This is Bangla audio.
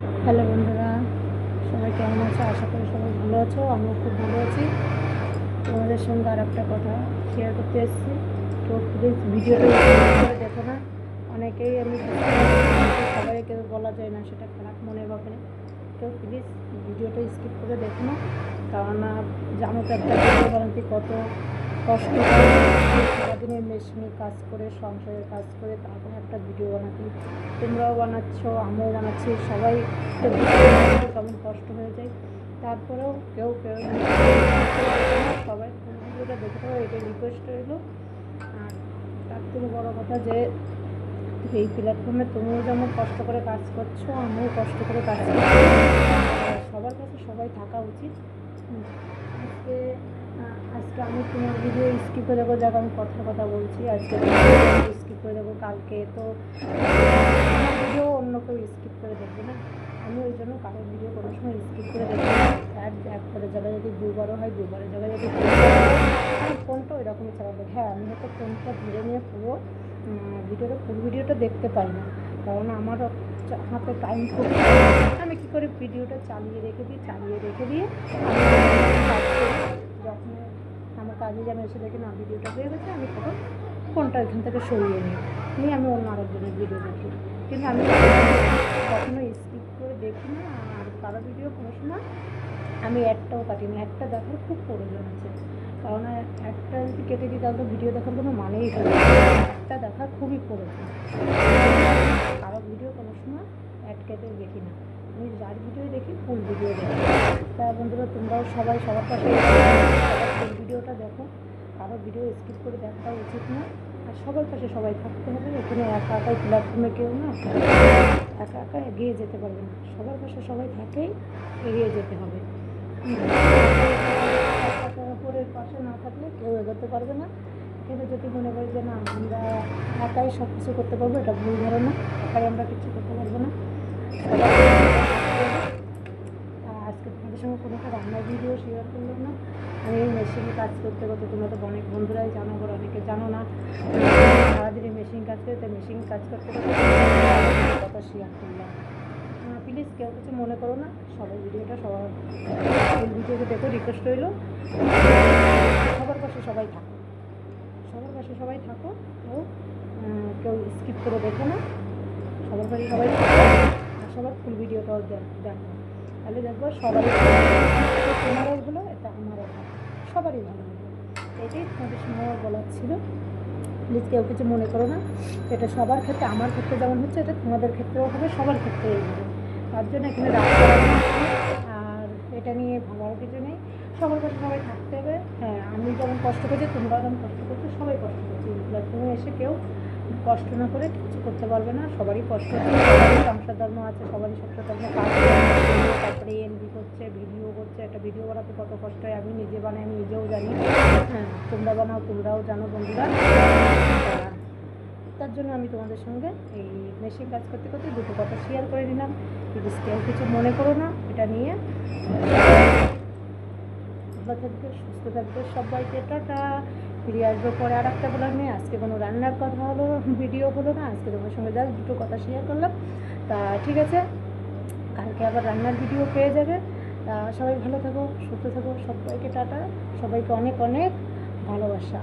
হ্যালো বন্ধুরা, সবাই কেমন আছো? আশা করি সবাই ভালো আছো। আমিও খুব ভালো আছি। তোমাদের সঙ্গে আর একটা কথা শেয়ার করতে এসেছি। তো প্লিজ ভিডিওটা করে দেখো না। অনেকেই আমি সবাই কেউ বলা যায় না, সেটা খারাপ মনের ব্যাপারে। তো প্লিজ ভিডিওটা স্কিপ করে দেখো না, কারণ জানো তো একটা ভিডিও বানাতে কত কষ্ট হয়। সারাদিনের মেশিনে কাজ করে, সংসারের কাজ করে, তারপরে একটা ভিডিও বানাতে তোমরাও বানাচ্ছ, আমিও বানাচ্ছি, সবাই কেমন কষ্ট হয়ে যায়। তারপরেও কেউ কেউ সবাই ভিডিওটা দেখে দেবো, এটাই রিকোয়েস্ট রইল। আর তার থেকে বড় কথা যে এই প্ল্যাটফর্মে তুমিও যেমন কষ্ট করে কাজ করছো, আমিও কষ্ট করে কাজ করছি। সবার কাছে সবাই থাকা উচিত। আজকে আজকে আমি তোমার ভিডিও স্কিপ করে দেবো, যাক আমি কথা বলছি। আজকে স্কিপ করে দেবো, কালকে তো আমার ভিডিও অন্য কেউ স্কিপ করে দেখবে না। আমি ওই জন্য কারোর ভিডিও কোনো সময় স্কিপ করে দেখবো না। একবারের জায়গায় যদি দুবারও হয়, দুবারের জায়গায় যদি আমি ফোনটা ওই রকমই চালাবো। হ্যাঁ, আমি হয়তো ফোনটা ধরে নিয়ে পুরো ভিডিওটা দেখতে পাই না, কারণ আমার হাতে টাইম খুব। আমি কী করে ভিডিওটা চালিয়ে রেখে দিয়ে যখন আমার কাজে যেন এসে দেখি না ভিডিওটা হয়ে গেছে, আমি তখন ফোনটা এখান থেকে সরিয়ে নিয়ে আমি অন্য আরেকজনের ভিডিও দেখি। কিন্তু আমি কখনো স্কিপ করে দেখি না। আর কারো ভিডিও কোনো সময় আমি একটাও কাটি না। একটা দেখার খুব প্রয়োজন আছে, কারণ একটা যদি কেটে দিই তাহলে তো ভিডিও দেখার কোনো মানেই থাকে না। একটা দেখা খুবই প্রয়োজন। কারো ভিডিও কোনো সময় অ্যাড কেটে দেখি না। আমি যার ভিডিও দেখি ফুল ভিডিও দেখি। তা বন্ধুরা, তোমরাও সবাই সবার পাশে ফুল ভিডিওটা দেখো। কারো ভিডিও স্কিপ করে দেখাটা উচিত না। আর সবার পাশে সবাই থাকতে হবে। এখানে একা একাই প্ল্যাটফর্মে কেউ না একা একা এগিয়ে যেতে পারবে না। সবার পাশে সবাই থাকেই এগিয়ে যেতে হবে। অপরের পাশে না থাকলে কেউ এগোতে পারবে না। কিন্তু যদি মনে করি যে না আমরা একাই সব কিছু করতে পারবো, এটা ভুল ধারণা। একাই আমরা কিছু করতে পারবো না। আজকে তোমাদের সঙ্গে কোনো একটা রান্নার ভিডিও শেয়ার করলাম না। আমি মেশিনে কাজ করতে তোমরা তো অনেক বন্ধুরাই জানো, আবার অনেকে জানো না। সারাদিনে মেশিন কাজ করতে কথা শেয়ার করলাম। প্লিজ কেউ কিছু মনে করো না। সবাই ভিডিওটা ভিডিওটা দেখো, রিকোয়েস্ট রইল। সবার পাশে সবাই থাকো, কেউ স্কিপ করে দেখো না। সবার পাশে সবাই থাকো, আর সবার ফুল ভিডিওটাও দেখো। তাহলে দেখবো সবারই তোমারও হলো, এটা আমারও হলো, সবারই ভালো হবে। এটাই তোমাদের সঙ্গে বলার ছিল। প্লিজ কেউ কিছু মনে করো না। এটা সবার ক্ষেত্রে, আমার ক্ষেত্রে যেমন হচ্ছে, এটা তোমাদের ক্ষেত্রেও হবে, সবার ক্ষেত্রেই হবে। তার জন্য এখানে আর এটা নিয়ে ভাবার কিছু নেই। সবার কাছে সবাই থাকতে হবে। হ্যাঁ, আমি যেমন কষ্ট করছি, তোমরাও যেমন কষ্ট করছো, সবাই কষ্ট করছি। প্ল্যাটফর্মে এসে কেউ কষ্ট না করে কিছু করতে পারবে না। সবারই কষ্ট আছে, সবারই সংসার ধর্ম আছে, সবারই সংসার ধর্ম কাজ করে, তারপরে এমবি করছে, ভিডিও করছে। একটা ভিডিও বানাতে কত কষ্ট হয় আমি নিজে বানাই, আমি নিজেও জানি। হ্যাঁ, তোমরা বানাও, তোমরাও জানো বন্ধুরা। তার জন্য আমি তোমাদের সঙ্গে এই মেশিন কাজ করতে করতে দুটো কথা শেয়ার করে নিলাম। প্লিজ কেউ কিছু মনে করো না এটা নিয়ে। ভালো থাকবে, সুস্থ থাকবে, সবাইকে টাটা। ফিরে আসবো পরে আর একটা ব্লগ নিয়ে। আজকে কোনো রান্নার কথা ভিডিও হলো না। আজকে তোমার সঙ্গে জাস্ট দুটো কথা শেয়ার করলাম। তা ঠিক আছে, কালকে আবার রান্নার ভিডিও পেয়ে যাবে। তা সবাই ভালো থাকো, সুস্থ থাকো, সবাইকে টাটা। সবাইকে অনেক অনেক ভালোবাসা।